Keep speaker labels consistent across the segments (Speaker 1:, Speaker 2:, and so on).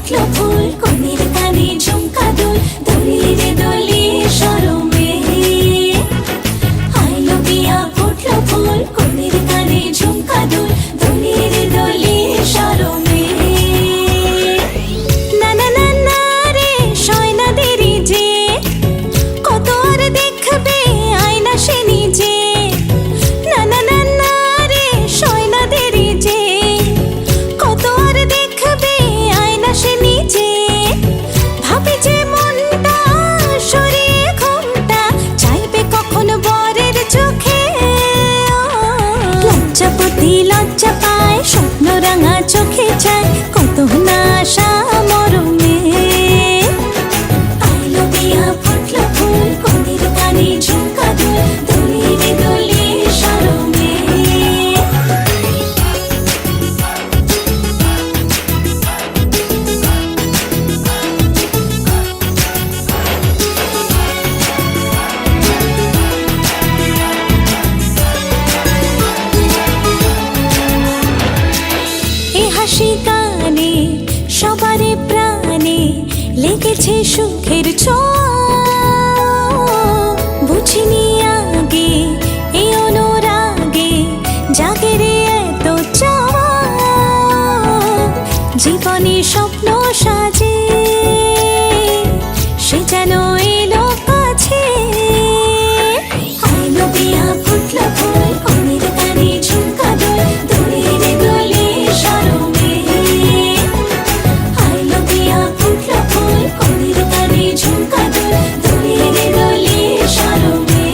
Speaker 1: ফুটলো ফুল কনের কানে ঝুমকা দোল দোলিয়ে রে দোলিয়ে শরমে আইলো বিয়া ফুটলো ফুল কনের কানে ঝুমকা দোল দোলিয়ে রে দোলিয়ে শরমে না না না না রে শয়না দেরি যে কত আর দেখবে আয়না সে নিজে না না না না রে শয়না দেরি যে কত আর দেখবে আয়না সে নিজে ভাবে যে মনটা সরিয়ে ঘুমটা চাইবে কখন বরের চোখে লজ্জাপতি লজ্জা পায় স্বপ্ন রাঙা চোখে চায় কত না আশা মরমে আইলো বিয়া ফুটলো ফুল কনের কানে ঝুমকা দোল দোলিয়ে রে দোলিয়ে শরমে এ হাসি গানে সবারে প্রাণে লেগেছে সুখের ছোঁয়া বুঝিনি আগে এই অনুরাগে জাগে রে এত চাওয়া জীবনে স্বপ্ন সাজে সে যেন এলো কাছে আইলো বিয়া ফুটলো ফুল কনের কানে ঝুমকা দোল দোলিয়ে রে দোলিয়ে শরমে আইলো বিয়া ফুটলো ফুল কনের কানে ঝুমকা দোল দোলিয়ে রে দোলিয়ে শরমে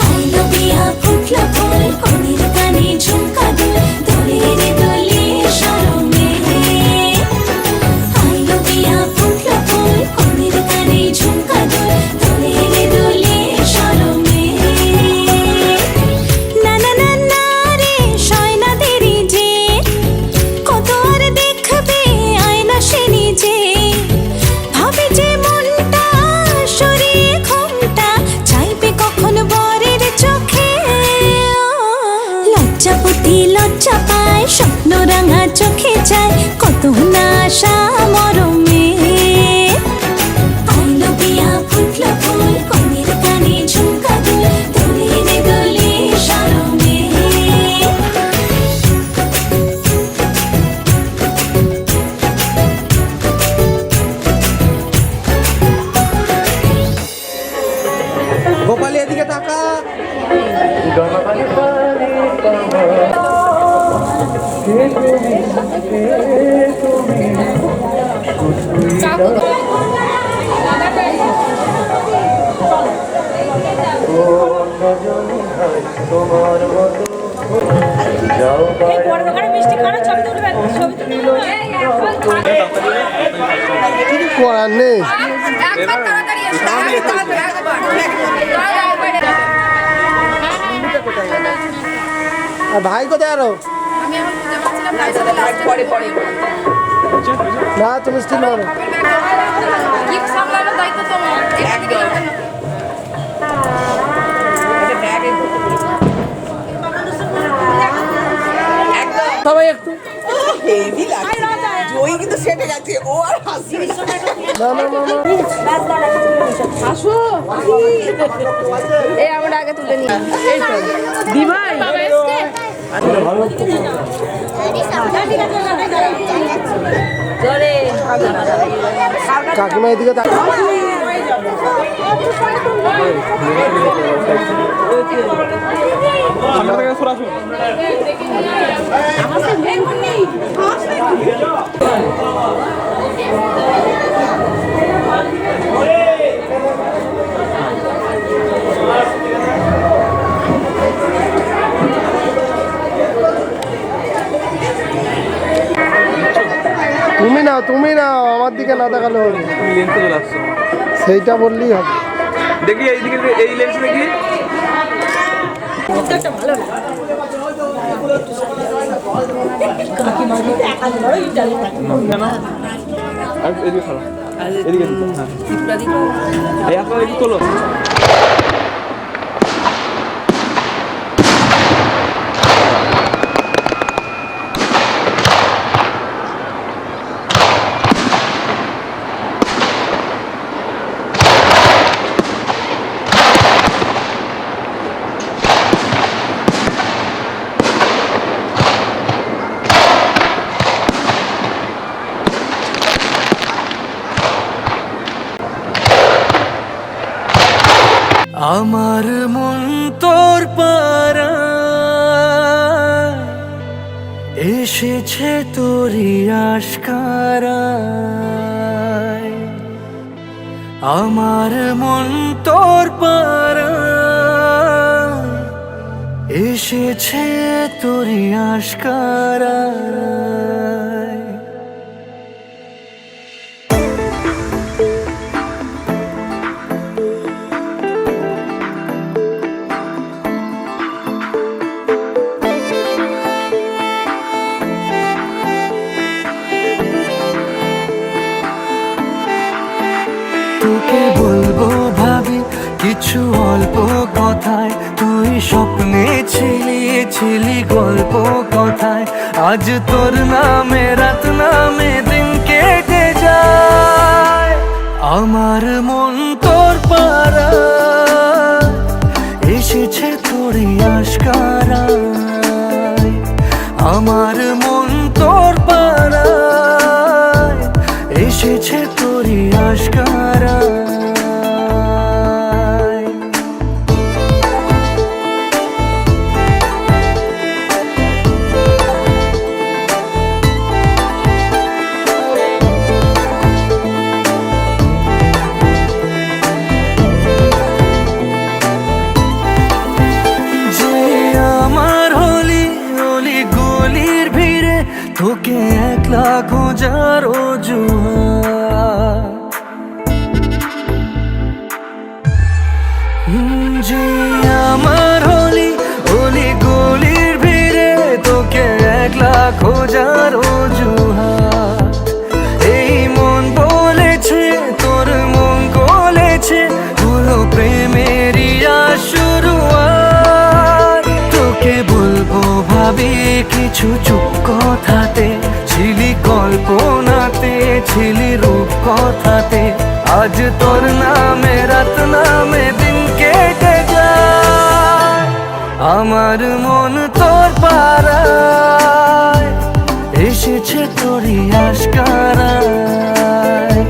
Speaker 1: আইলো বিয়া ফুটলো ফুল কনের কানে ঝুমকা দোল দোলিয়ে রে দোলিয়ে শরমে আইলো বিয়া ফুটলো ফুল কনের কানে ঝুমকা দোল দোলিয়ে রে দোলিয়ে শরমে না না না না রে শয়না দেরি যে কত আর দেখবে আয়না সে নিজে ভাবে যে মনটা সরিয়ে ঘুমটা চাইবে কখন বরের চোখে লজ্জাপতি লজ্জা পায় স্বপ্ন রাঙা চোখে চায় কত না আশা মরমে আইলো বিয়া ফুটলো ফুল কনের কানে ঝুমকা দোল দোলিয়ে রে দোলিয়ে শরমে
Speaker 2: গোপালি এদিকে তাকা কিছু করার নেই আর ভাই কোথায় আরো না তুমি স্টিল মারো সবাই একটু
Speaker 3: হেভি লাগছে জয় কিন্তু সেটে গেছে ও আর হাসি
Speaker 2: না না না
Speaker 3: আসো এই আমরা আগে তুলে নিই এই তো দি ভাই
Speaker 2: কাকিমা এদিকে তাকা তুমি নাও আমার দিকে না তাকালে হবে সেইটা বললেই হবে
Speaker 4: দেখি এইদিকে এই লেন্স দেখি
Speaker 3: ভালো
Speaker 4: আর এদিকে খারাপ এদিকে দিতে হ্যাঁ এই আপনার একটু তোলো
Speaker 5: আমার মন তোর পারা এসেছে তোরই আশকারায় আমার মন তোর পারা এসেছে তোরই আশকারায় তোকে বলবো ভাবি কিছু অল্প কথায় তুই স্বপ্নে ছিলি গল্প কথায় আজ তোর নামে রাত নামে দিন কেটে যায় আমার মন তোর পারা এসেছে তোরই আশকারায় আমার মন তোর পারা এসেছে তোরই আশকারায় যে আমার হলি অলি গলির ভিড়ে তোকে একলা খোঁজার অজুহাত যে আমার হলি অলি গলির ভিড়ে তোকে একলা খোঁজার অজুহাত এই মন বলেছে তোর মন গলেছে হলো প্রেমেরই শুরুয়াত তোকে বলবো ভাবি কিছু চুপ কথাতে ছিলি কল্পনাতে ছিলি রূপ কথাতে আজ তোর নামে রাত নামে দিন কেটে যায় আমার মন তোর পারায় এসেছে তোরই আশকারায়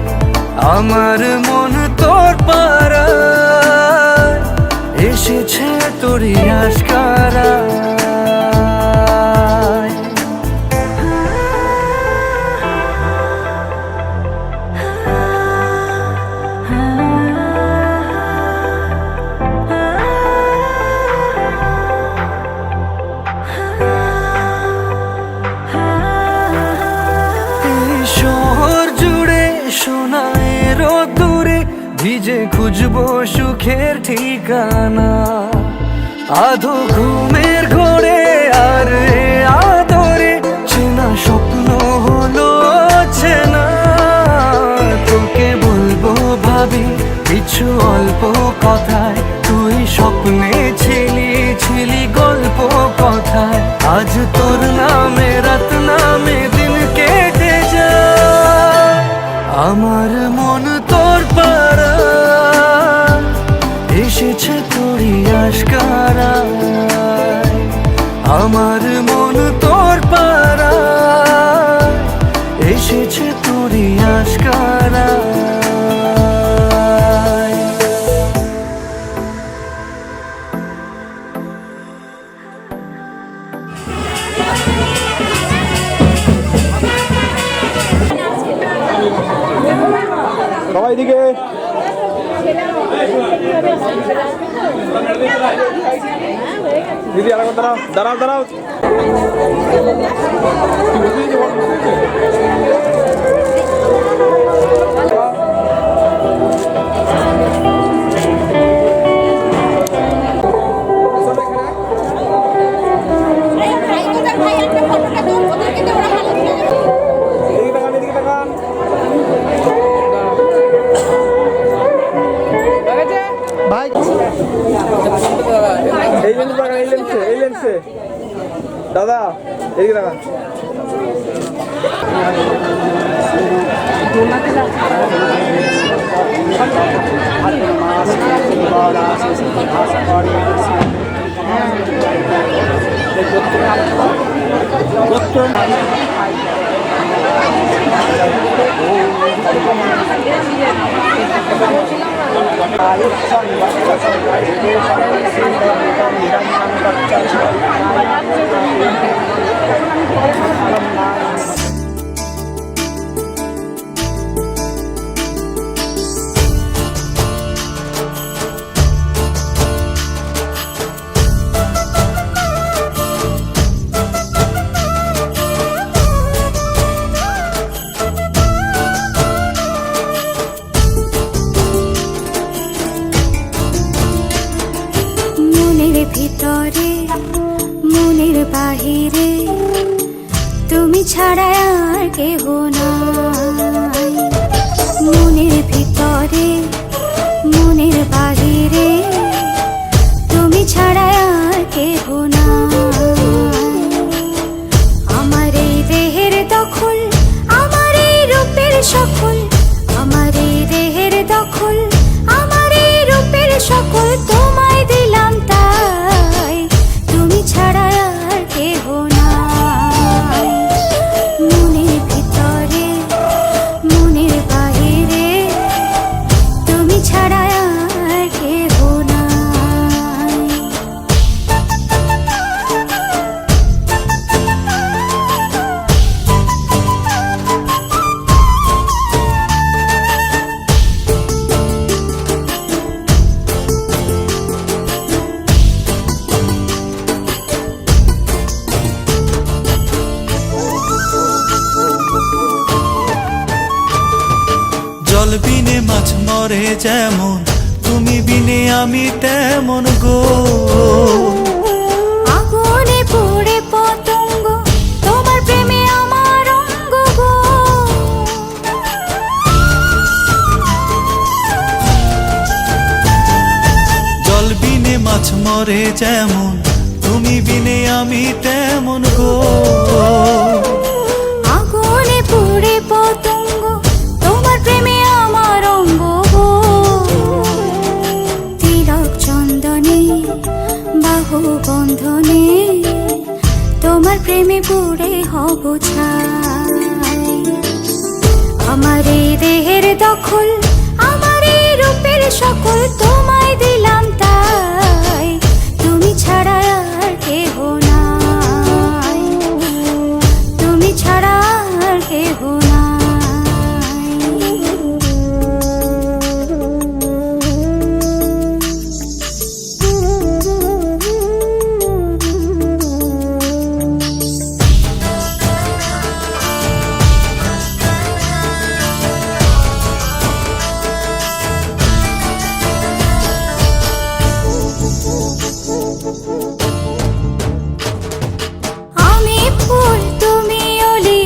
Speaker 5: আমার মন তোর পারায় এসেছে তোরই আশকারায় শহর জুড়ে সোনায় রোদ্দুরে ভিজে খুঁজবো সুখের ঠিকানা আধো ঘুমের ঘোরে আর এ আদরে চেনা স্বপ্ন হলো চেনা তোকে বলবো ভাবি কিছু অল্প কথায় তুই স্বপ্নে ছিলি গল্প কথায় আজ তোর নামে রাত নামে দিন কেটে যায় আমার মন তোর পারা এসেছে তোরই আশকারায় আমার মন তোর পারা এসেছে তোরই আশকারায়
Speaker 4: সবাই দিকে দিদি আরেকবার দাঁড়াও দাঁড়াও
Speaker 1: ভাই একটা ফটোটা দাও ওদেরকে মনের ভিতরে মনের বাহিরে তুমি ছাড়া আর কেহ নাই। মনের ভিতরে মনের বাহিরে তুমি ছাড়া আর কেহ নাই। আমার এই দেহের দখল, আমার এই রূপের সকল, আমার এই দেহের দখল, আমার এই রূপের সকল তোমায় দিলাম তাই, তুমি ছাড়া আর কেহ নাই। মনের ভিতরে মনের বাহিরে তুমি ছাড়া আর কেহ নাই।
Speaker 5: জল বিনে মাছ মরে যেমন, তুমি বিনে আমি তেমন গো।
Speaker 1: আগুনে পুড়ে পতঙ্গ, তোমার প্রেমে আমার অঙ্গ গো।
Speaker 5: জল বিনে মাছ মরে যেমন, তুমি বিনে আমি তেমন গো।
Speaker 1: আগুনে পুড়ে পতঙ্গ, তোমার প্রেমে আমার অঙ্গ গো। তিলক চন্দনে বাহু বন্ধনে তোমার প্রেমে পুড়ে হব ছাই। আমার এই দেহের দখল, আমার এই রূপের সকল তোমায় দিলাম তাই, তুমি ছাড়া আর কেহ নাই, তুমি ছাড়া আর কেহ নাই। আমি ফুল তুমি অলি,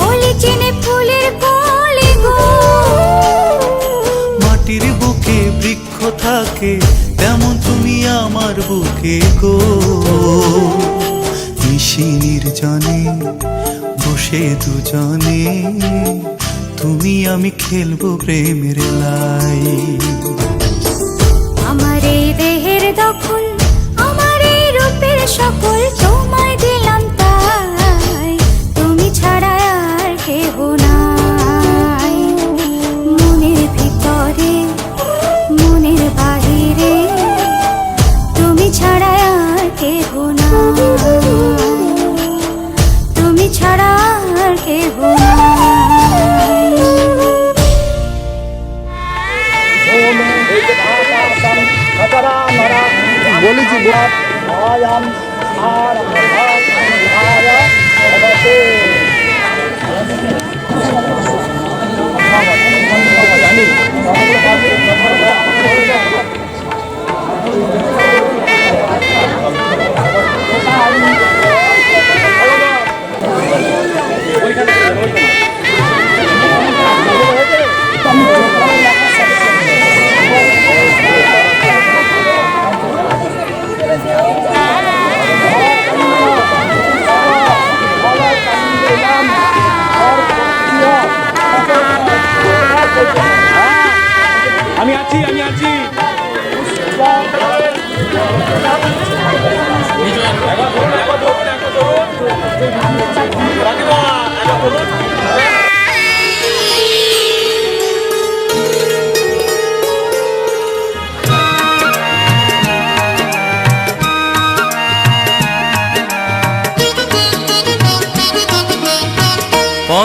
Speaker 1: অলি চিনে ফুলের কলি গো।
Speaker 5: মাটির বুকে বৃক্ষ থাকে, তেমন তুমি আমার বুকে গো। নিশি নির্জনে বসে দুজনে, তুমি আমি খেলবো প্রেমের লাই।
Speaker 1: আমার এই দেহের দখল, আমার এই রূপের সকল তোমায় দিলাম তাই, তুমি ছাড়া আর কেহ নাই। মনের ভিতরে মনের বাহিরে তুমি ছাড়া আর কেহ নাই, তুমি ছাড়া আর কেহ নাই।
Speaker 2: বলেছি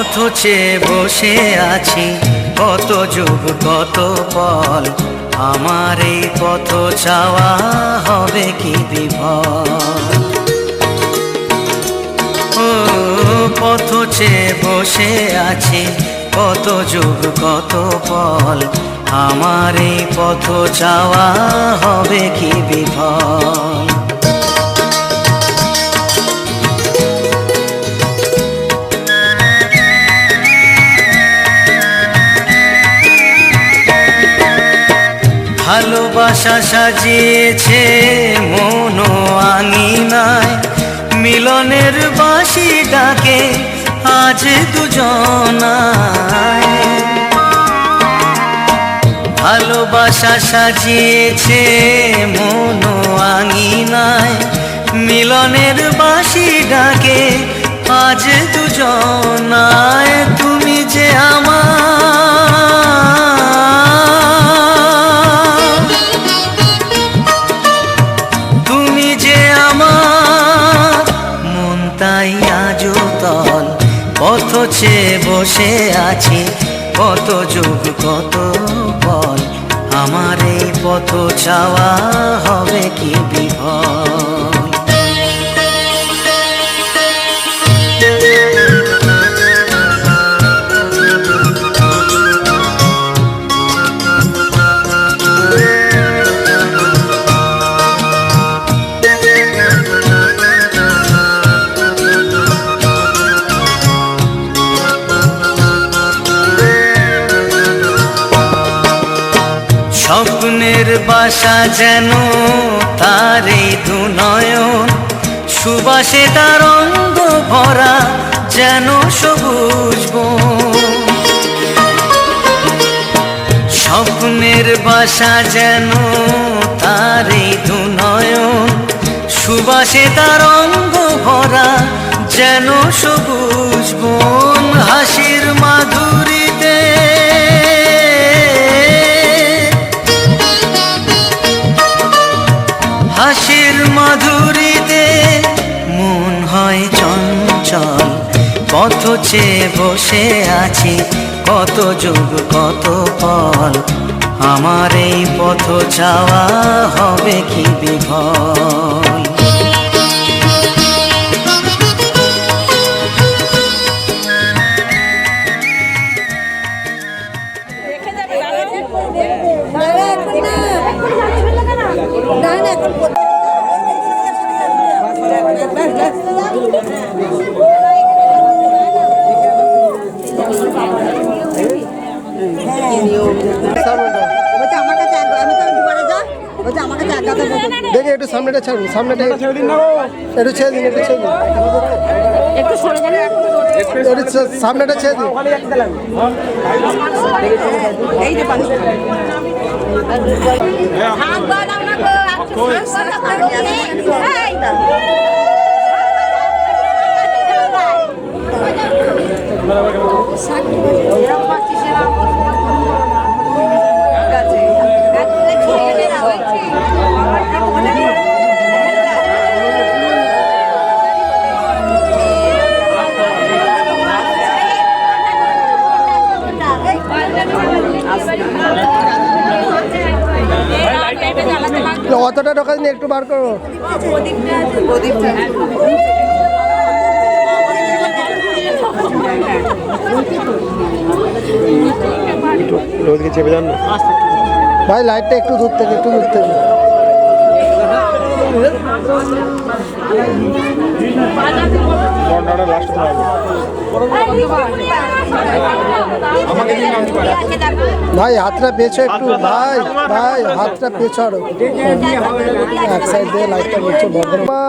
Speaker 5: পথ চেয়ে বসে আছি কত যুগ কত পল, আমার এই পথ চাওয়া হবে কি বিফল। ও পথ চেয়ে বসে আছি কত যুগ কত পল, আমার এই পথ চাওয়া হবে কি বিফল। ভালোবাসা সাজিয়েছে মন আঙিনায়, মিলনের বাঁশি ডাকে আজ দুজনায়। ভালোবাসা সাজিয়েছে মন আঙিনায়, মিলনের বাঁশি ডাকে আজ দুজনায়। তুমি যে আমার, তুমি যে আমার মন তাই আজও তল। পথ চেয়ে বসে আছি কত যুগ কত পল, আমার এই পথ চাওয়া হবে কি বিফল। স্বপ্নের বাসা যেন তার এই দুনয়ন, সুবাসে তার অঙ্গ ভরা যেন সবুজ বন। স্বপ্নের বাসা যেন তার এই দুনয়ন, সুবাসে তার অঙ্গ ভরা যেন সবুজ বন। হাসির মাধুরীতে হাসির মাধুরীতে মন হয় চঞ্চল। পথ চেয়ে বসে আছি কত যুগ কত পল, আমার এই পথ চাওয়া হবে কি বিফল।
Speaker 2: দেখি একটু সামনেটা ছাড়ুন, সামনেটা একটু ছেড়ে দিন, একটু ছেড়ে দিন, একটু ছেড়ে দিন,
Speaker 1: একটু সরে যান,
Speaker 2: একটু সামনেটা ছেড়ে দিন।
Speaker 3: এই যে পানি
Speaker 1: হাত বাড়াও না গো,
Speaker 2: অতটা ঢোকা দিন, একটু বার করো। ভাই লাইটটা একটু দূর থেকে, একটু দূর থেকে। ভাই হাতটা পেছো একটু, ভাই ভাই হাতটা পেছো আরো, এক সাইড দিয়ে লাইটটা পেছো। ভদ্রমা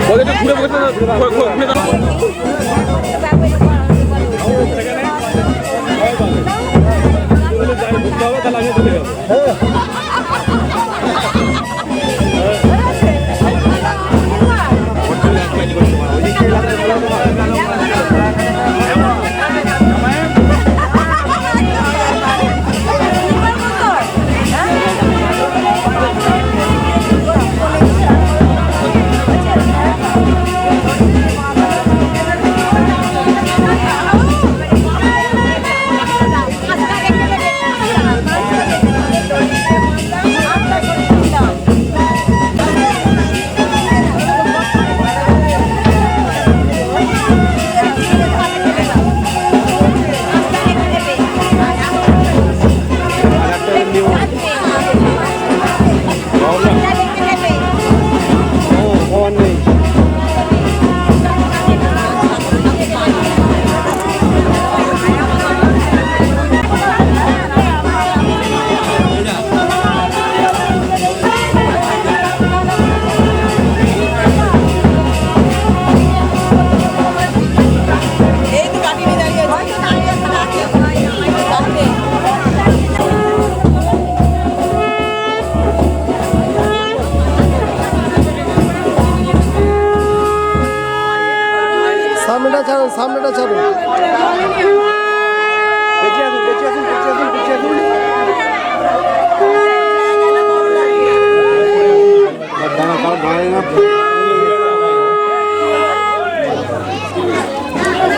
Speaker 3: বলে দিতে হবে তো আমাকে
Speaker 4: ঘুরে
Speaker 2: ছাড়ো ছাড়ো।
Speaker 4: পেছিয়ে আসুন, পেছিয়ে আসুন, পেছিয়ে আসুন, পেছিয়ে আসুন।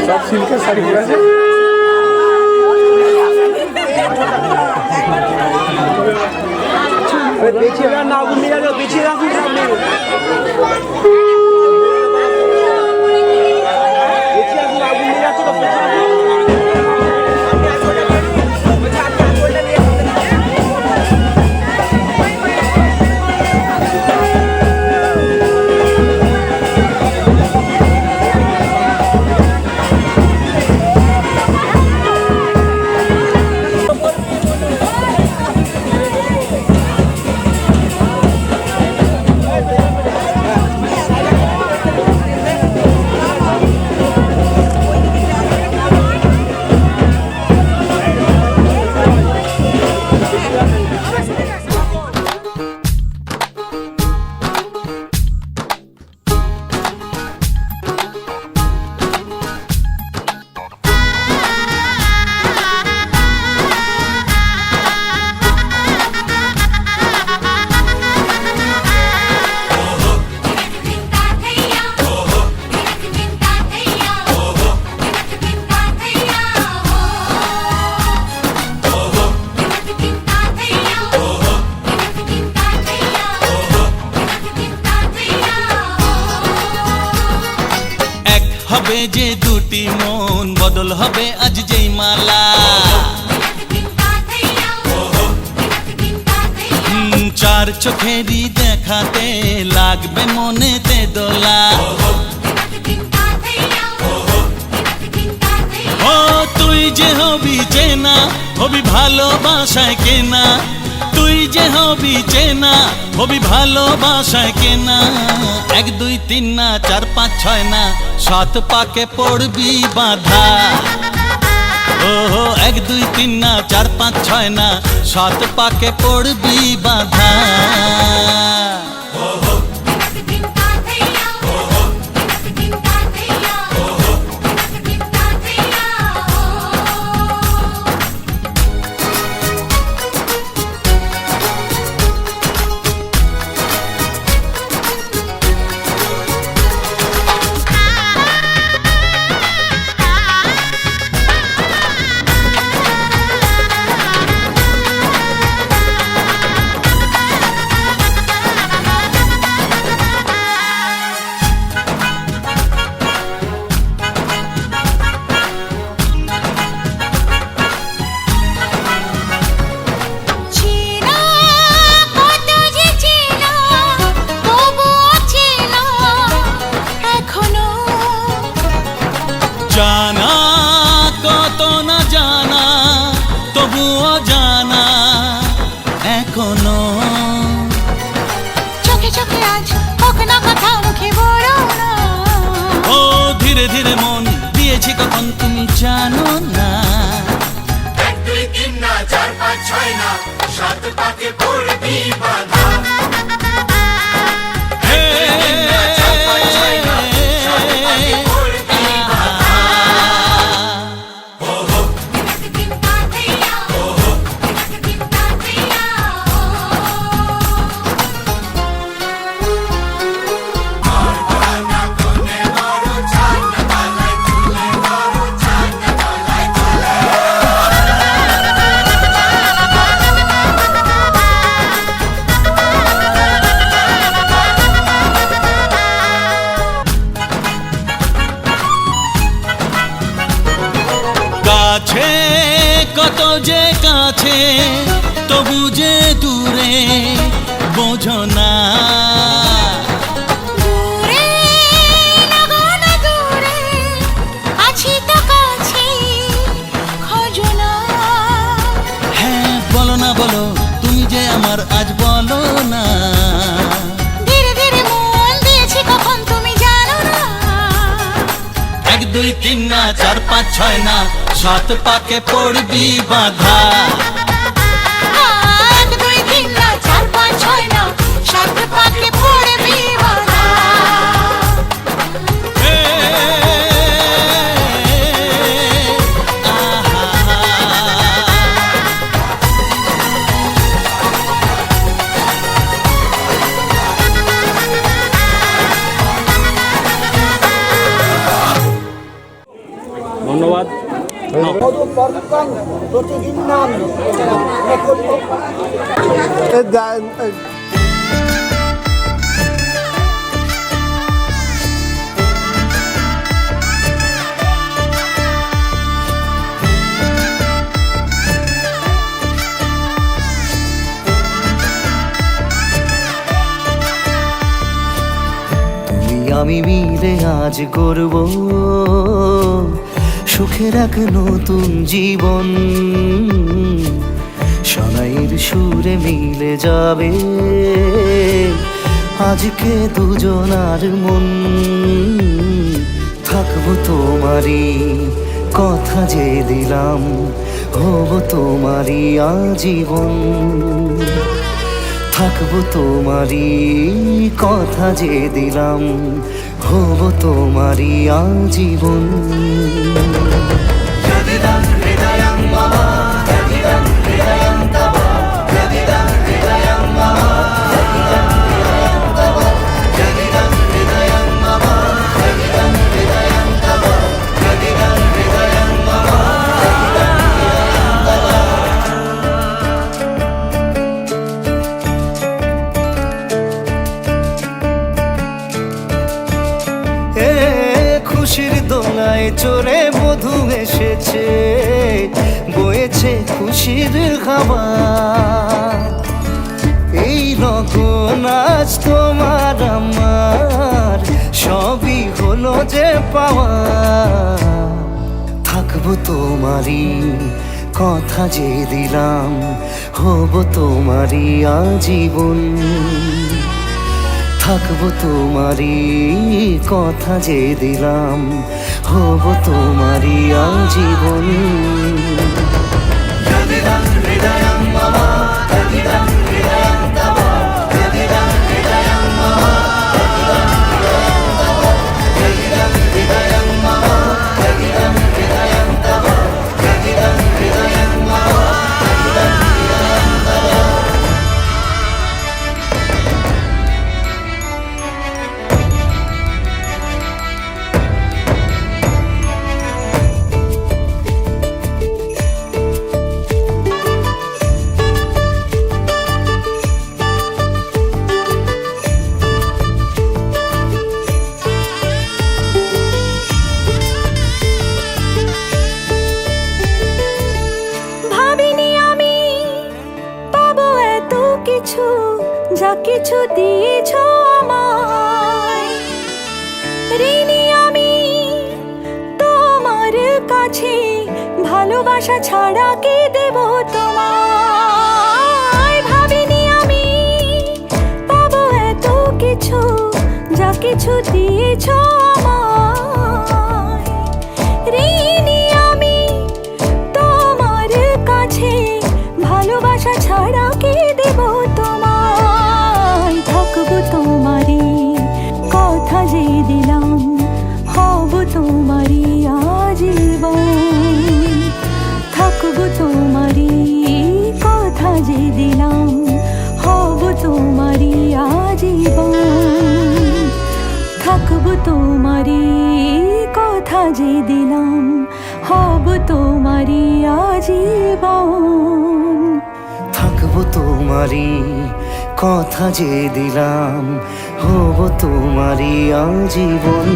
Speaker 4: সব সিল্কের শাড়ি পরে আছে। পেছিয়ে না, আগুন নিয়ে যাবে, পেছিয়ে রাখুন সামনে। পেছিয়ে আসুন, আগুন নিয়ে যাচ্ছে তো, পেছিয়ে আসুন।
Speaker 5: হবে যে দুটি মন, বদল হবে আজ যেই মালা। চার চোখেরই দেখাতে লাগবে মনেতে দোলা। ও তুই যে হবি চেনা, হবি ভালোবাসায় কেনা। তুই যে হবি চেনা, হবি ভালোবাসায় কেনা। 1 2 3 না 4 5 6 না 7 পাকে পড়বি বাঁধা। ও 1 2 3 না 4 5 6 না 7 পাকে পড়বি বাঁধা। জানা কত না জানা, তবুও জানা এখনো।
Speaker 1: চোখে চোখে আজ হোক না কথা, মুখে বড় না।
Speaker 5: ও ধীরে ধীরে মন দিয়েছি কখন তুমি জানো না।
Speaker 6: 1 2 3 না 4 5 6 না 7 পাকে পড়বি বাঁধা।
Speaker 5: কাছে কত যে কাছে, তবু যে দূরে বোঝো না।
Speaker 1: দূরে লাগো না দূরে, আছি তো কাছে, খোঁজো না।
Speaker 5: হ্যাঁ বলো না বলো, তুমি যে আমার আজ বলো না।
Speaker 1: ধীরে ধীরে মন দিয়েছি কখন তুমি জানো না।
Speaker 5: 1 2 3 না 4 5 6 না 7 পাকে পড়বি বাঁধা।
Speaker 1: 1 2 3 না 4 5 6 না 7 পাকে পড়বি বাঁধা।
Speaker 7: তুমি আমি মিলে আজ গড়ব সুখের এক নতুন জীবন, সানাইয়ের সুরে মিলে যাবে আজকে দুজনার মন। থাকবো তোমারই কথা যে দিলাম, হব তোমারই আজীবন। থাকবো তোমারই কথা যে দিলাম, হব তোমারই আজীবন। খুশির দোলায় চড়ে মধু এসেছে, বয়েছে খুশির হাওয়া। এই লগন আজ তোমার আমার সবই হলো যে পাওয়া। থাকবো তোমারই কথা যে দিলাম, হব তোমারই আজীবন। থাকবো তোমারই কথা যে দিলাম, হব তোমারই আজীবন।
Speaker 1: যা কিছু দিয়েছ আমায়, ঋণী আমি তোমার কাছে, ভালোবাসা ছাড়া কি দেব তোমায়। ভাবিনি আমি পাবো এত কিছু, যা কিছু দিয়েছ আমায়। ঋণী আমি তোমার কাছে, ভালোবাসা ছাড়া কি দেব তোমায়। থাকবো তোমারই কথা যে দিলাম, হব তোমারই আজীবন। থাকবো তোমারই কথা যে দিলাম, হব তোমারই আজীবন। থাকবো তোমারই কথা যে দিলাম, হব তোমারই আজীবন।
Speaker 7: থাকবো তোমারই কথা যে দিলাম, হব তোমারই আজীবন।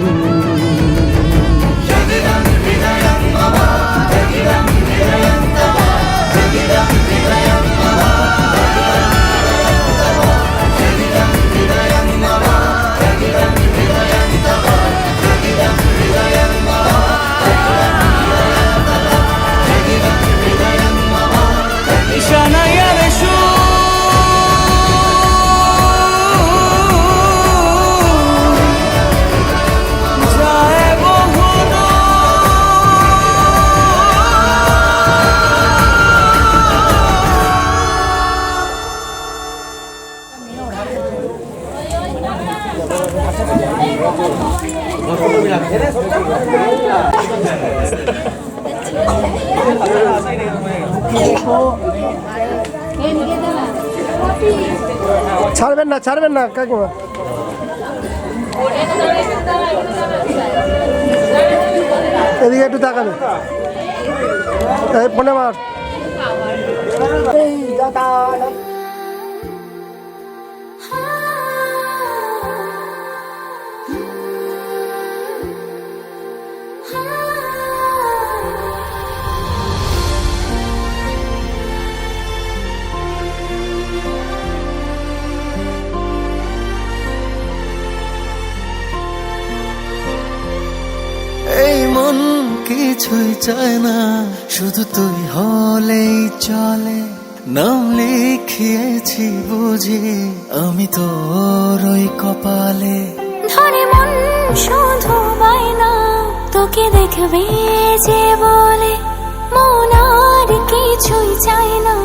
Speaker 2: ছাড়বেন না, ছাড়বেন না কাকিমা। এদিকে একটু তাকাবে। এই ফোনে মার।
Speaker 7: এই মন কিছুই চায় না, শুধু তুই হলেই চলে। নাম লিখিয়েছি বুঝি আমি তোর ওই কপালে।
Speaker 1: ধরে মন শুধু বায়না তোকে দেখবে যে বলে, মন আর কিছুই চায় না,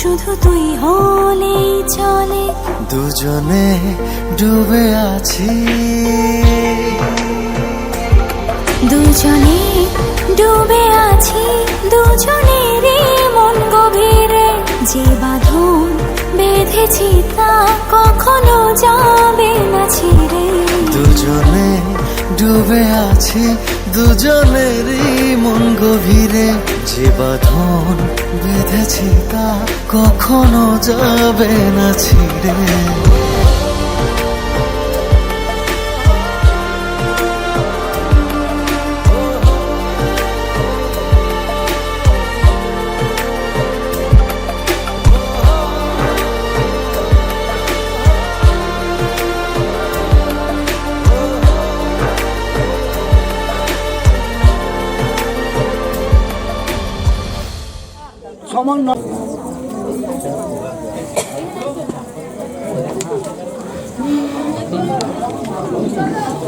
Speaker 1: শুধু তুই হলেই চলে।
Speaker 7: দুজনে ডুবে আছি,
Speaker 1: দুজনে ডুবে আছি, দুজনেরই মন গভীরে। যে বাঁধন বেঁধেছি তা কখনো যাবে না ছিঁড়ে।
Speaker 7: দুজনে ডুবে আছি, দুজনেরই মন গভীরে। যে বাঁধন বেঁধেছি তা কখনো যাবে না ছিঁড়ে।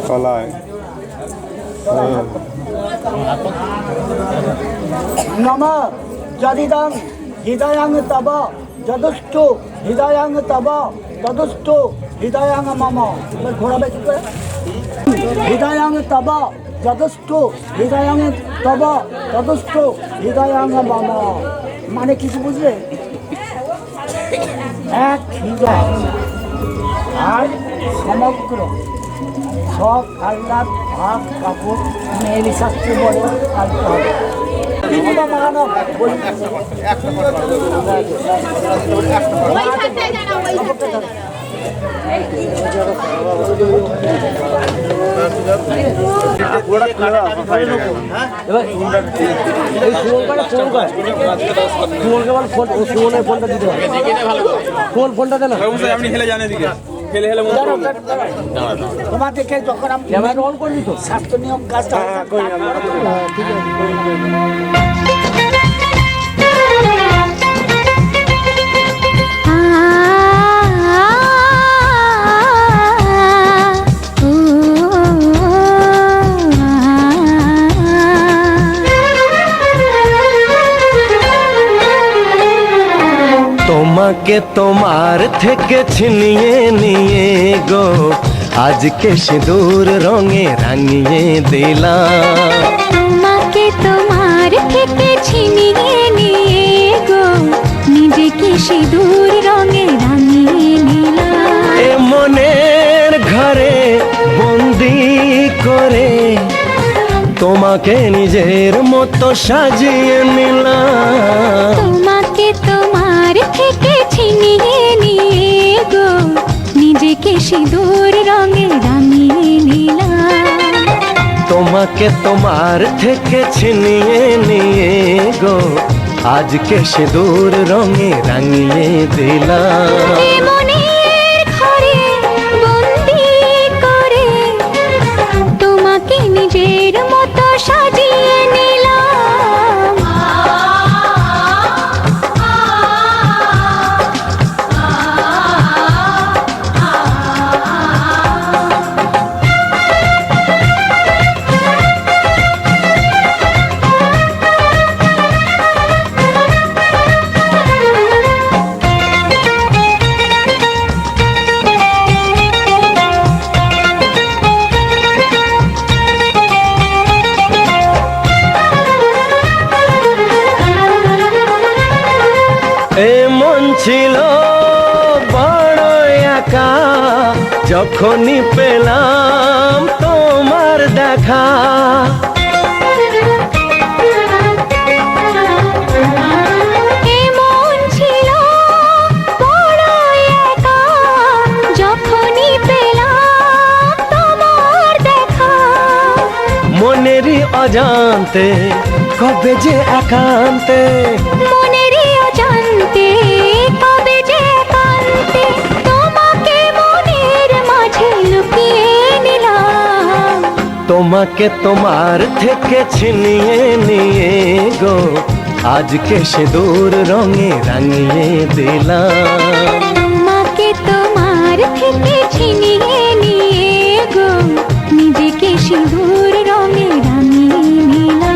Speaker 8: কলায়
Speaker 9: নম যদিদং হৃদয়ং তব যদুষ্টু হৃদয়ং তব তদুষ্টু হৃদয়ং মম। ঘোরাবে কি করে? হৃদয়ং তব যদুষ্টু হৃদয়ং তব তদুষ্টু হৃদয়ং মম মানে কিছু বুঝলে? এক হৃদয় আর সমগ্র সব আল্লাহ ভাত কাপড় মেয়েলি শাস্ত্রে বলে কাটতে হবে।
Speaker 2: ফোনটা দেন,
Speaker 4: আপনি হেলে জানে দিকে
Speaker 9: তোমার দেখে যখন আমি ক্যামেরা অন করবি তো স্বাস্থ্য নিয়ম কাজটা ঠিক
Speaker 7: তোমাকে তোমার থেকে ছিনিয়ে নিয়ে গো আজকে সিঁদুর রঙে রাঙিয়ে দিলাম।
Speaker 1: তোমাকে তোমার থেকে ছিনিয়ে নিয়ে গো নিজেকে সিঁদুর রঙে রাঙিয়ে নিলাম।
Speaker 7: এ মনের ঘরে বন্দি করে তোমাকে নিজের মতো সাজিয়ে নিলাম।
Speaker 1: তোমাকে তোমার থেকে ছিনিয়ে নিয়ে গো নিজেকে সিঁদুর রঙে রাঙিয়ে নিলাম।
Speaker 7: তোমাকে তোমার থেকে ছিনিয়ে নিয়ে গো আজকে সিঁদুর রঙে রাঙিয়ে দিলাম।
Speaker 1: এ মনের ঘরে বন্দি করে তোমাকে নিজের মতো সাজিয়ে নিলাম।
Speaker 7: এ মন ছিল বড় একা যখনই পেলাম তোমার দেখা।
Speaker 8: অজান্তে কবে যে একান্তে,
Speaker 1: মনেরই অজান্তে কবে যে একান্তে তোমাকে মনের মাঝে লুকিয়ে নিলাম।
Speaker 8: তোমাকে তোমার থেকে ছিনিয়ে নিয়ে গো আজকে সে দূর রঙে রাঙিয়ে দিলাম।
Speaker 1: তোমাকে তোমার থেকে ছিনিয়ে নিয়ে গো নিজেকে সিঁদুর রঙে রাঙিয়ে নিলাম।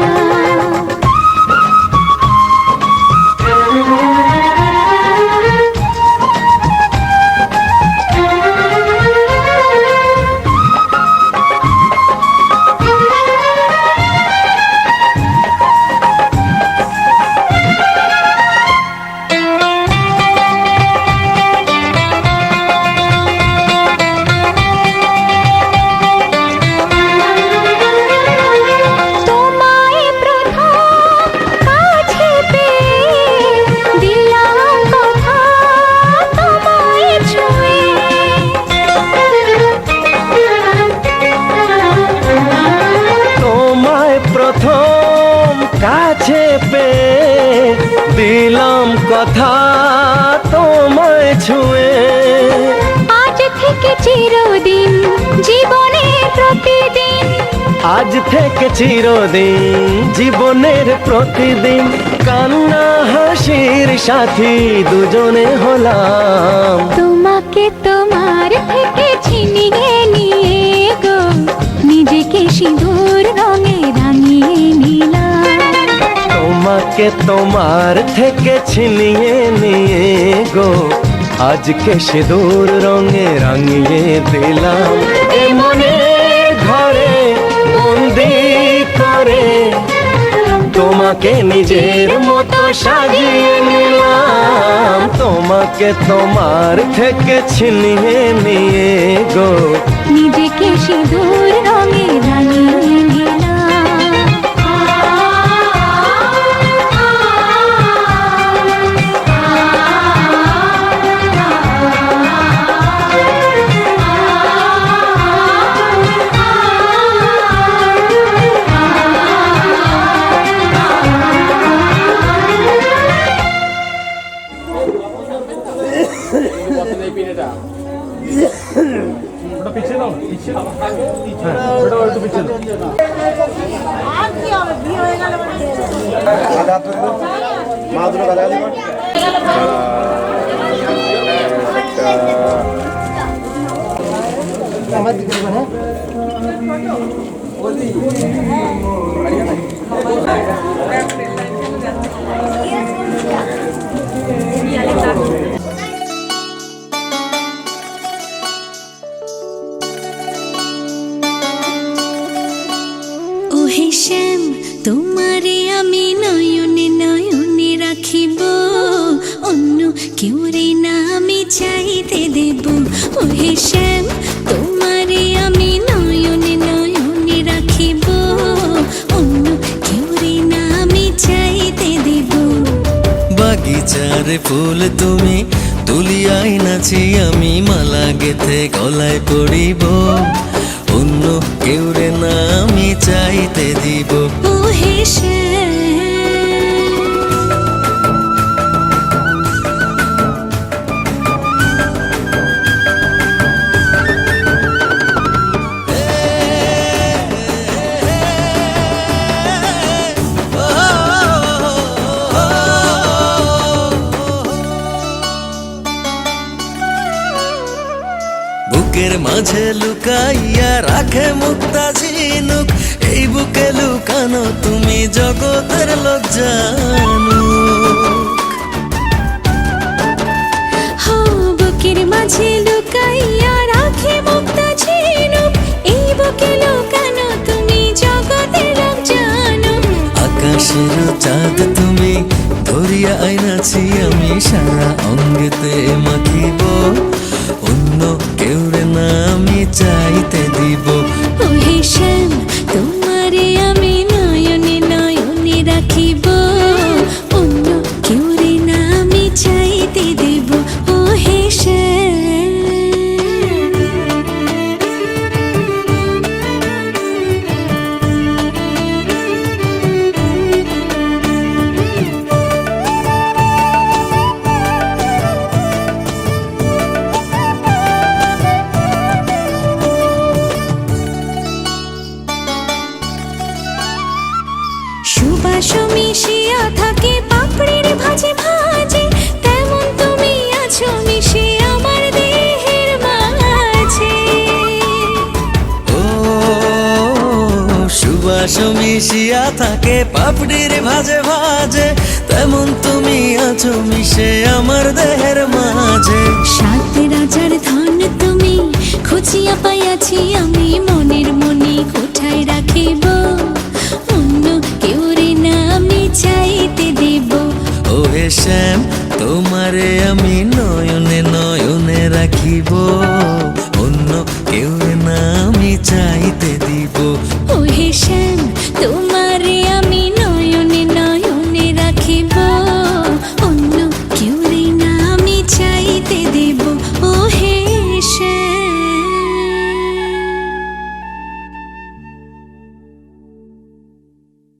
Speaker 8: কাছে পেয়ে দিলাম কথা তোমায় ছুঁয়ে,
Speaker 1: আজ থেকে চিরদিন জীবনে প্রতিদিন,
Speaker 8: আজ থেকে চিরদিন জীবনের প্রতিদিন কান্না হাসির সাথী দুজনে হলাম।
Speaker 1: তোমাকে তোমার থেকে ছিনিয়ে নিয়ে গো নিজেকে সিঁদুর রঙে রাঙিয়ে নিলাম।
Speaker 8: তোমাকে তোমার থেকে ছিনিয়ে নিয়ে গো আজকে সিঁদুর রঙে রাঙিয়ে দিলাম। এ মনের ঘরে বন্দি করে তোমাকে নিজের মতো সাজিয়ে নিলাম। তোমাকে তোমার থেকে ছিনিয়ে নিয়ে গো
Speaker 1: নিজেকে সিঁদুর রঙে রাঙিয়ে নিলাম। ওহে শ্যাম তোমারে আমি নয়নে নয়নে রাখিব, অন্য কেউ রে না আমি চাইতে দেব। ওহে শ্যাম তোমারে আমি নয়নে নয়নে রাখিব, অন্য কেউ রে না আমি চাইতে দেব।
Speaker 5: বাগিচার ফুল তুমি তুলিয়াই নাছি আমি মালা গেথে গলায় পড়িব, অন্য কেউ রে না আমি চাইতে দিব।
Speaker 1: ওহে শ্যাম
Speaker 5: বুকের মাঝে লুকাইয়া রাখে মুক্তা ঝিনুক, এই বুকে লুকানো তুমি জগতের লোক জানুক।
Speaker 1: বুকের মাঝে লুকাইয়া রাখে মুক্তা ঝিনুক, এই বুকে লুকানো তুমি জগতের লোক জানো।
Speaker 5: আকাশের চাঁদ তুমি ধরিয়া আইনাছি আমি সারা অঙ্গেতে মাখিব, অন্য কেউ রে না আমি চাইতে দিব।
Speaker 1: ওহে শ্যাম তোমারে আমি নয়নে নয়নে রাখিব, অন্য কেউ রে না আমি চাইতে দেব। ওহে শ্যাম
Speaker 7: মিশিয়া থাকে পাপড়ির ভাজে ভাজে, তেমন তুমি আছো মিশে আমার দেহের মাঝে।
Speaker 1: সাত রাজার ধন তুমি খুঁজিয়া পাইয়াছি আমি, মনের মনি কোঠায় রাখিব, অন্য কেউ রে না আমি চাইতে দেব।
Speaker 7: ও হে শ্যাম, তোমারে আমি নয়নে নয়নে রাখিব,